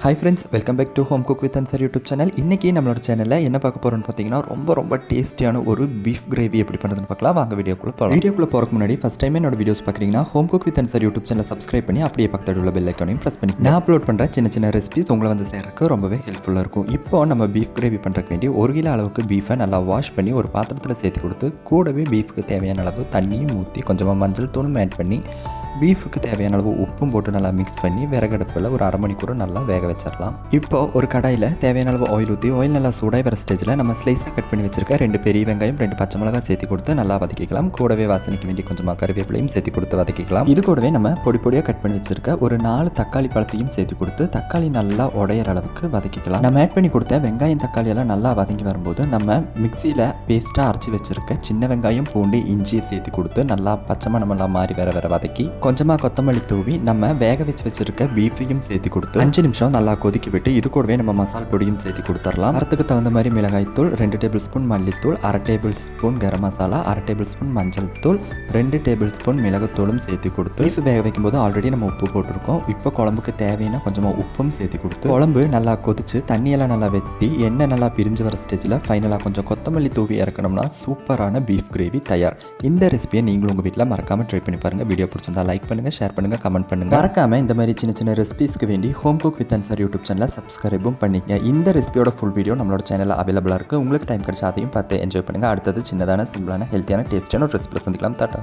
Hi friends, welcome back to home cook with Ansar YouTube channel. இன்றைக்கி நம்மளோட சேனலில் என்ன பார்க்க போகிறோம்னு பார்த்தீங்கன்னா ரொம்ப டேஸ்டியான ஒரு பீஃப் கிரேவி எப்படி பண்ணுறதுன்னு பார்க்கலாம். வாங்க வீடியோக்குள்ளே போகலாம். வீடியோக்குள்ளே போகிறதுக்கு முன்னாடி ஃபஸ்ட் டைம் என்னோட வீடியோஸ் பார்க்குறீங்கன்னா home cook with Ansar YouTube channel subscribe பண்ணி அப்படியே பக்கத்தில் உள்ள பெல் ஐக்கானையும் ப்ரெஸ் பண்ணி நான் அப்லோட் பண்ணுற சின்ன ரெசிபிஸ் உங்களை வந்து சேர்றதுக்கு ரொம்பவே ஹெல்ப்ஃபுல்லாக இருக்கும். இப்போ நம்ம பீஃப் கிரேவி பண்ணுறதுக்கு வேண்டி 1 கிலோ அளவுக்கு பீஃபை நல்லா வாஷ் பண்ணி ஒரு பாத்திரத்தில் சேர்த்து கொடுத்து கூடவே பீஃபுக்கு தேவையான அளவு தண்ணியும் ஊற்றி கொஞ்சமாக மஞ்சள் தூளும் ஆட் பண்ணி பீஃபுக்கு தேவையான அளவு உப்பும் போட்டு நல்லா மிக்ஸ் பண்ணி விறகடுப்பில் ஒரு அரை மணிக்கூர் நல்லா வேக வச்சிடலாம். இப்போ ஒரு கடாயில் தேவையான அளவு ஆயில் ஊற்றி ஆயில் நல்லா சூடாக வர ஸ்டேஜில் நம்ம ஸ்லைஸாக கட் பண்ணி வச்சிருக்க 2 பெரிய வெங்காயம் 2 பச்சை மிளகாய் சேர்த்து கொடுத்து நல்லா வதக்கிக்கலாம். கூடவே வாசனைக்கு வேண்டி கொஞ்சமாக கருவேப்பிலையும் சேர்த்து கொடுத்து வதக்கிக்கலாம். இது கூடவே நம்ம பொடியாக கட் பண்ணி வச்சிருக்க ஒரு 4 தக்காளி பழத்தையும் சேர்த்து கொடுத்து தக்காளி நல்லா உடையிற அளவுக்கு வதக்கிக்கலாம். நம்ம ஆட் பண்ணி கொடுத்த வெங்காயம் தக்காளி எல்லாம் நல்லா வதங்கி வரும்போது நம்ம மிக்சியில் பேஸ்ட்டாக அரைச்சி வச்சிருக்க சின்ன வெங்காயம் பூண்டு இஞ்சியை சேர்த்து கொடுத்து நல்லா பச்சை மணமெல்லாம் மாறி வர வதக்கி கொஞ்சமாக கொத்தமல்லி தூவி நம்ம வேக வச்சிருக்க பீஃபையும் சேர்த்து கொடுத்து 5 நிமிஷம் நல்லா கொதிக்க விட்டு இது கூடவே நம்ம மசால் பொடியும் சேர்த்து கொடுத்துடலாம். அறத்துக்கு தகுந்த மாதிரி மிளகாய்த்தூள் 2 டேபிள் ஸ்பூன் மல்லித்தூள், 1/2 table spoon garam masala, 1/2 table spoon மஞ்சள் தூள், 2 டேபிள் ஸ்பூன் மிளகுத்தூளும் சேர்த்து கொடுத்து பீஃப் வேக வைக்கும்போது ஆல்ரெடி நம்ம உப்பு போட்டிருக்கோம். இப்போ குழம்புக்கு தேவையான கொஞ்சமாக உப்பும் சேர்த்து கொடுத்து குழம்பு நல்லா கொதிச்சு தண்ணியெல்லாம் நல்லா வெத்தி எண்ணெய் நல்லா பிரிஞ்சு வர ஸ்டேஜில் ஃபைனலாக கொஞ்சம் கொத்தமல்லி தூவி இறக்கணும்னா சூப்பரான பீஃப் கிரேவி தயார். இந்த ரெசிபியை நீங்களும் உங்கள் வீட்டில் மறக்காமல் ட்ரை பண்ணி பாருங்கள். வீடியோ பிடிச்சிருந்தா லைக் பண்ணுங்கள், ஷேர் பண்ணுங்கள், கமெண்ட் பண்ணுங்கள். மறக்காம இந்த மாதிரி சின்ன ரெசிபிஸ்க்கு வேண்டி home cook with Ansar YouTube சேனலை சப்ஸ்கிரைபும் பண்ணிங்க. இந்த ரெசிபியோட ஃபுல் வீடியோ நம்மளோட சேனலில் அவைலபிளாக இருக்குது. உங்களுக்கு டைம் கிடைச்சா அதையும் பார்த்து என்ஜாய் பண்ணுங்கள். அடுத்தது சின்னதான சிம்பிளான ஹெல்த்தியான டேஸ்டியான ஒரு ரெசிபியில் சந்திக்கலாம். டாடா.